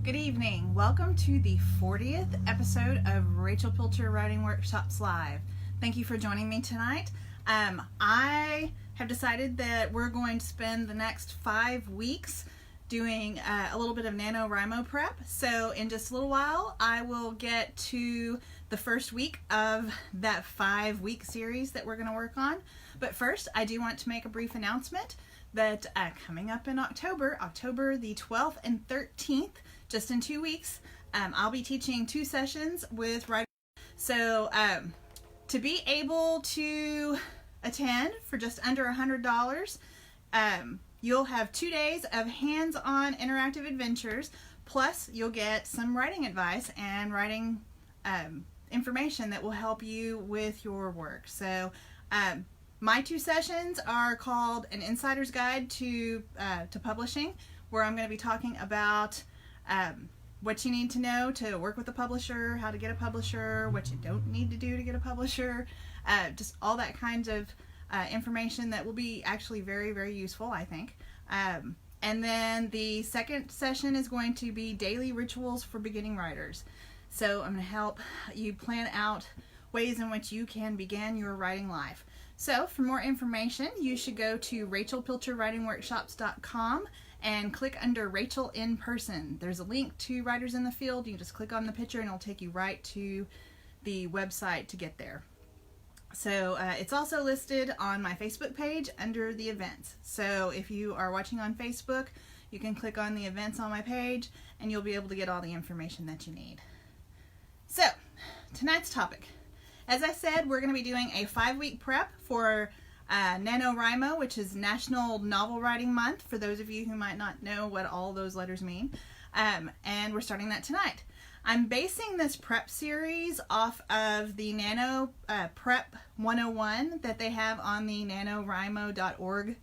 Good evening. Welcome to the 40th episode of Rachel Pilcher Writing Workshops Live. Thank you for joining me tonight. I have decided that we're going to spend the next 5 weeks doing a little bit of NaNoWriMo prep. So in just a little while, I will get to the first week of that 5-week series that we're going to work on. But first, I do want to make a brief announcement that coming up in October the 12th and 13th, just in 2 weeks, I'll be teaching 2 sessions with writing. So to be able to attend for just under $100, you'll have 2 days of hands-on interactive adventures, plus you'll get some writing advice and writing information that will help you with your work. So my 2 sessions are called An Insider's Guide to Publishing, where I'm going to be talking about what you need to know to work with a publisher, how to get a publisher, what you don't need to do to get a publisher, just all that kind of information that will be actually very, very useful, I think. And then the second session is going to be Daily Rituals for Beginning Writers. So I'm going to help you plan out ways in which you can begin your writing life. So for more information, you should go to rachelpilcherwritingworkshops.com and click under Rachel in Person. There's a link to Writers in the Field. You can just click on the picture and it'll take you right to the website to get there. So it's also listed on my Facebook page under the events. So if you are watching on Facebook, you can click on the events on my page and you'll be able to get all the information that you need. So tonight's topic. As I said, we're going to be doing a 5-week prep for NaNoWriMo, which is National Novel Writing Month, for those of you who might not know what all those letters mean. And we're starting that tonight. I'm basing this prep series off of the Nano Prep 101 that they have on the NaNoWriMo.org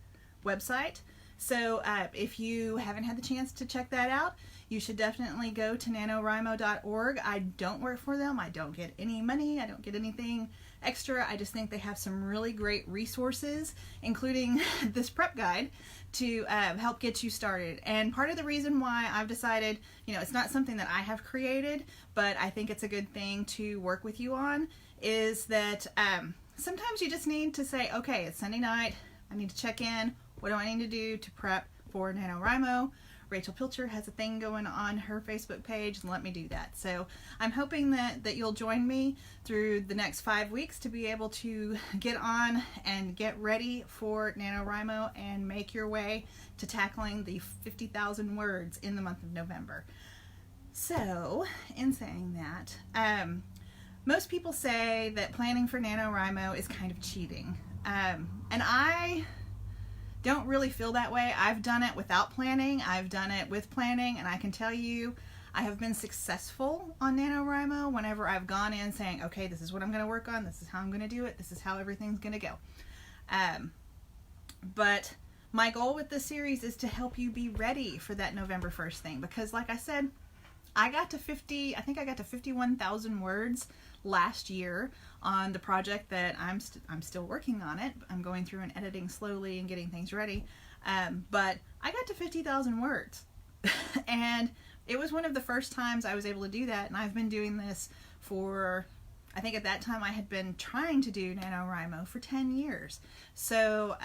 website. So if you haven't had the chance to check that out, you should definitely go to NaNoWriMo.org. I don't work for them. I don't get any money. I don't get anything extra. I just think they have some really great resources, including this prep guide, to help get you started. And part of the reason why I've decided, it's not something that I have created, but I think it's a good thing to work with you on, is that sometimes you just need to say, okay, it's Sunday night. I need to check in. What do I need to do to prep for NaNoWriMo? Rachel Pilcher has a thing going on her Facebook page, and let me do that. So I'm hoping that you'll join me through the next 5 weeks to be able to get on and get ready for NaNoWriMo and make your way to tackling the 50,000 words in the month of November. So in saying that, most people say that planning for NaNoWriMo is kind of cheating. And I don't really feel that way. I've done it without planning. I've done it with planning, and I can tell you I have been successful on NaNoWriMo whenever I've gone in saying, okay, this is what I'm going to work on, this is how I'm going to do it, this is how everything's going to go. But my goal with this series is to help you be ready for that November 1st thing, because like I said, I think I got to 51,000 words last year on the project that I'm still working on it. I'm going through and editing slowly and getting things ready. But I got to 50,000 words. And it was one of the first times I was able to do that. And I've been doing this for, I think at that time I had been trying to do NaNoWriMo for 10 years. So,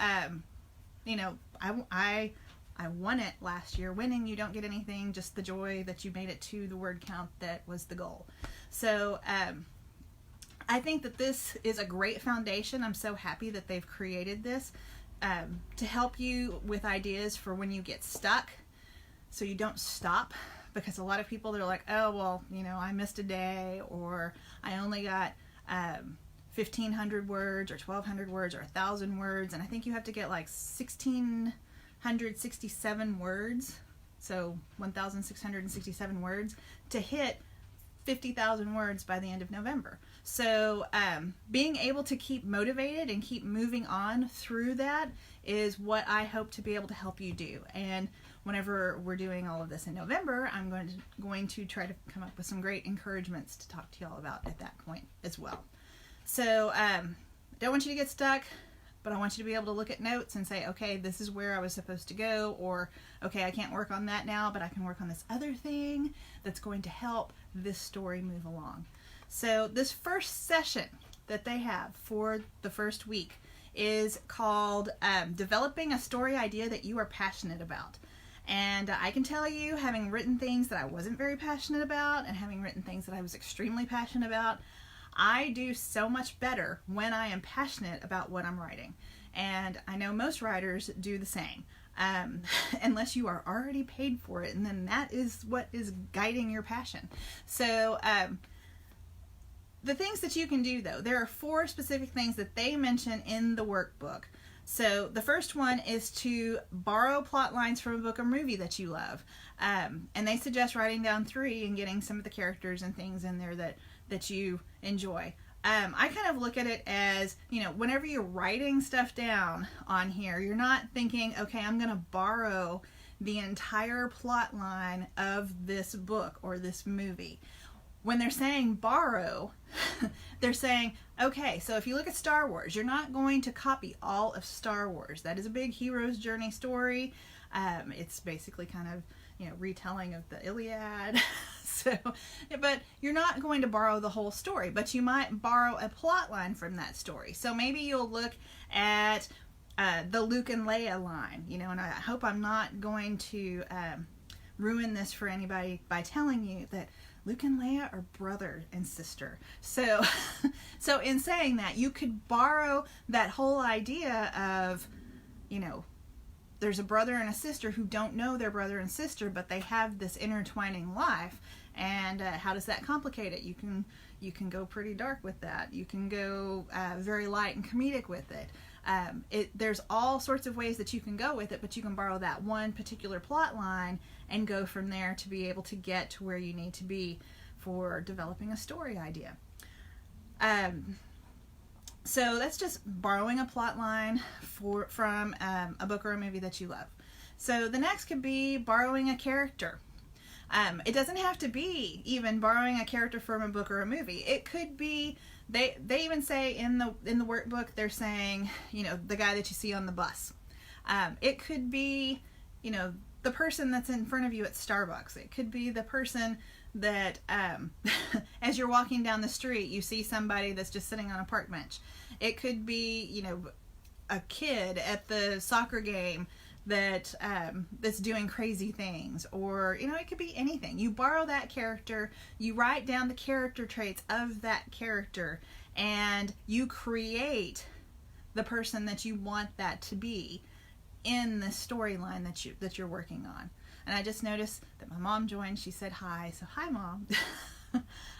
I won it last year. Winning, you don't get anything, just the joy that you made it to the word count that was the goal. So I think that this is a great foundation. I'm so happy that they've created this to help you with ideas for when you get stuck, so you don't stop. Because a lot of people, they're like, oh, well, I missed a day, or I only got 1,500 words or 1,200 words or 1,000 words, and I think you have to get like 1,667 words, so 1,667 words to hit 50,000 words by the end of November. So being able to keep motivated and keep moving on through that is what I hope to be able to help you do. And whenever we're doing all of this in November, I'm going to try to come up with some great encouragements to talk to y'all about at that point as well. So don't want you to get stuck, but I want you to be able to look at notes and say, okay, this is where I was supposed to go, or okay, I can't work on that now, but I can work on this other thing that's going to help this story move along. So this first session that they have for the first week is called Developing a Story Idea That You Are Passionate About. And I can tell you, having written things that I wasn't very passionate about and having written things that I was extremely passionate about, I do so much better when I am passionate about what I'm writing. And I know most writers do the same, unless you are already paid for it, and then that is what is guiding your passion. So the things that you can do, though, there are 4 specific things that they mention in the workbook. So the first one is to borrow plot lines from a book or movie that you love. And they suggest writing down 3 and getting some of the characters and things in there that you enjoy. I kind of look at it as, whenever you're writing stuff down on here, you're not thinking, okay, I'm going to borrow the entire plot line of this book or this movie. When they're saying borrow, they're saying, okay, so if you look at Star Wars, you're not going to copy all of Star Wars. That is a big hero's journey story. It's basically kind of, retelling of the Iliad. But you're not going to borrow the whole story, but you might borrow a plot line from that story. So maybe you'll look at the Luke and Leia line, and I hope I'm not going to ruin this for anybody by telling you that Luke and Leia are brother and sister. So in saying that, you could borrow that whole idea of, there's a brother and a sister who don't know their brother and sister, but they have this intertwining life. And how does that complicate it? You can go pretty dark with that. You can go very light and comedic with it. There's all sorts of ways that you can go with it, but you can borrow that one particular plot line and go from there to be able to get to where you need to be for developing a story idea. So that's just borrowing a plot line from a book or a movie that you love. So the next could be borrowing a character. It doesn't have to be even borrowing a character from a book or a movie. It could be, they even say in the workbook, they're saying, the guy that you see on the bus. It could be, the person that's in front of you at Starbucks. It could be the person that as you're walking down the street, you see somebody that's just sitting on a park bench. It could be, a kid at the soccer game that's doing crazy things, or it could be anything. You borrow that character, you write down the character traits of that character, and you create the person that you want that to be in the storyline that you're working on. And I just noticed that my mom joined. She said hi, so hi, Mom.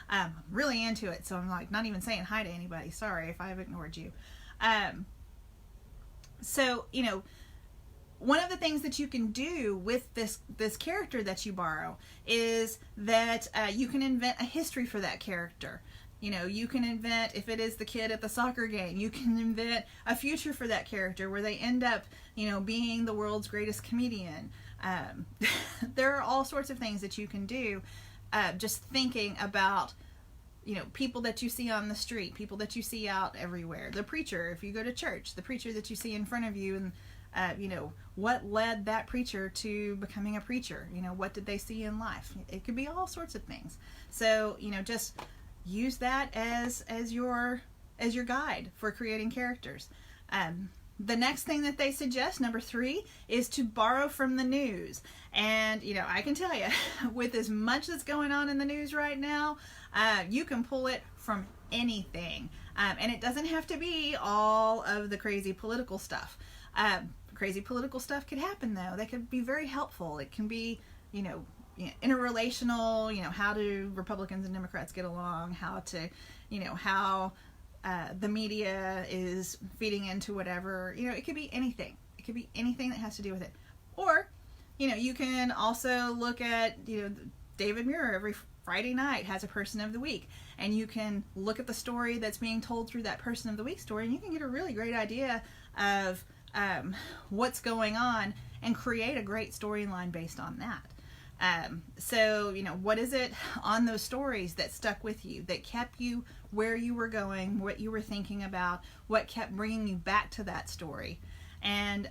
I'm really into it, so I'm like not even saying hi to anybody. Sorry if I've ignored you. So one of the things that you can do with this character that you borrow is that you can invent a history for that character. You can invent, if it is the kid at the soccer game, you can invent a future for that character where they end up, being the world's greatest comedian. There are all sorts of things that you can do, just thinking about, people that you see on the street, people that you see out everywhere. The preacher, if you go to church, the preacher that you see in front of you, and what led that preacher to becoming a preacher? What did they see in life? It could be all sorts of things. So, just use that as your guide for creating characters. The next thing that they suggest, number 3, is to borrow from the news. And, I can tell you, with as much that's going on in the news right now, you can pull it from anything. And it doesn't have to be all of the crazy political stuff. Crazy political stuff could happen, though. That could be very helpful. It can be, interrelational, how do Republicans and Democrats get along, how to, how the media is feeding into whatever, it could be anything. It could be anything that has to do with it. Or, you can also look at, David Muir every Friday night has a person of the week, and you can look at the story that's being told through that person of the week story, and you can get a really great idea of what's going on and create a great storyline based on that. So, what is it on those stories that stuck with you, that kept you where you were going, what you were thinking about, what kept bringing you back to that story? And,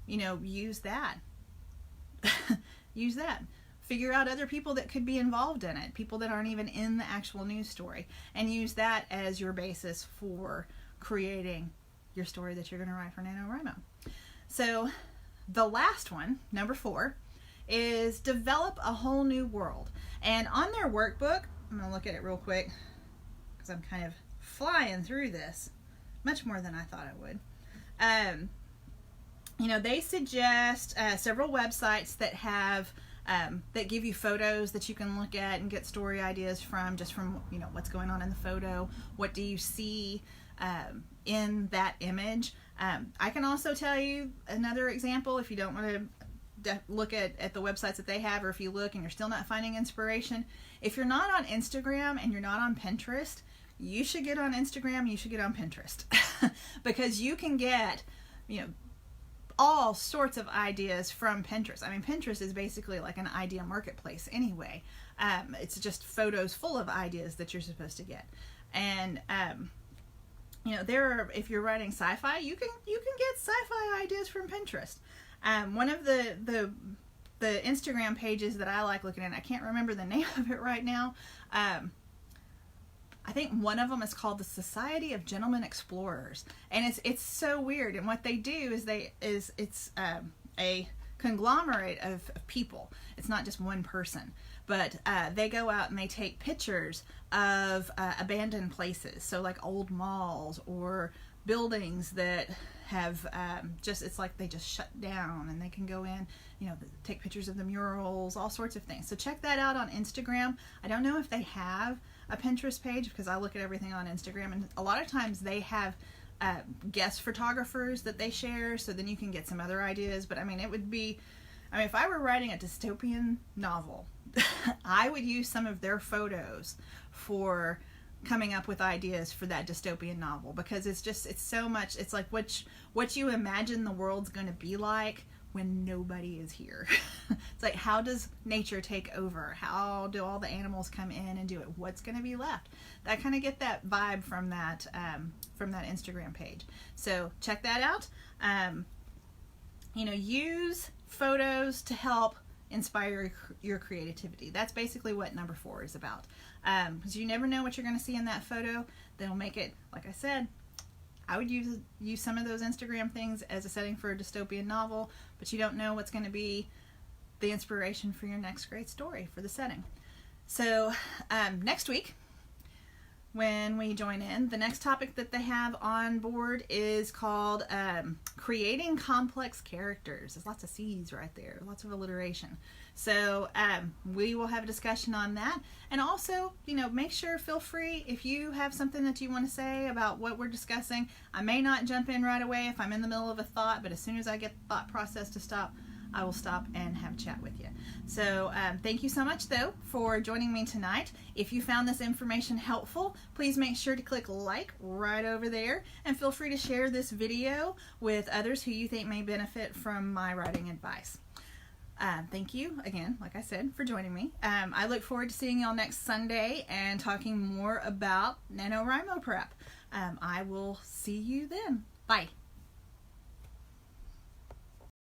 use that. Use that. Figure out other people that could be involved in it, people that aren't even in the actual news story, and use that as your basis for creating your story that you're going to write for NaNoWriMo. So the last one, number 4, is develop a whole new world. And on their workbook, I'm going to look at it real quick because I'm kind of flying through this much more than I thought I would. They suggest several websites that have that give you photos that you can look at and get story ideas from, just from what's going on in the photo. What do you see in that image? I can also tell you another example if you don't want to look at the websites that they have, or if you look and you're still not finding inspiration. If you're not on Instagram and you're not on Pinterest, you should get on Instagram, you should get on Pinterest because you can get all sorts of ideas from Pinterest. I mean, Pinterest is basically like an idea marketplace anyway. It's just photos full of ideas that you're supposed to get. And if you're writing sci-fi, you can get sci-fi ideas from Pinterest. One of the Instagram pages that I like looking at, I can't remember the name of it right now. I think one of them is called the Society of Gentlemen Explorers, and it's so weird. And what they do is it's a conglomerate of people. It's not just one person, but they go out and they take pictures of abandoned places, so like old malls or buildings that have it's like they just shut down, and they can go in, take pictures of the murals, all sorts of things. So check that out on Instagram. I don't know if they have a Pinterest page because I look at everything on Instagram, and a lot of times they have guest photographers that they share, so then you can get some other ideas. But if I were writing a dystopian novel, I would use some of their photos for coming up with ideas for that dystopian novel, because it's so much. It's like what you imagine the world's going to be like when nobody is here. It's like, how does nature take over? How do all the animals come in and do it? What's going to be left? I kind of get that vibe from that Instagram page. So check that out. Use photos to help inspire your creativity. That's basically what number 4 is about. Because you never know what you're going to see in that photo that'll make it, like I said, I would use some of those Instagram things as a setting for a dystopian novel, but you don't know what's going to be the inspiration for your next great story for the setting. So next week, when we join in, the next topic that they have on board is called creating complex characters. There's lots of C's right there, lots of alliteration. So we will have a discussion on that. And also, feel free if you have something that you want to say about what we're discussing. I may not jump in right away if I'm in the middle of a thought, but as soon as I get the thought process to stop, I will stop and have a chat with you. So thank you so much, though, for joining me tonight. If you found this information helpful, please make sure to click like right over there, and feel free to share this video with others who you think may benefit from my writing advice. Thank you again, like I said, for joining me. I look forward to seeing y'all next Sunday and talking more about NaNoWriMo prep. I will see you then. Bye.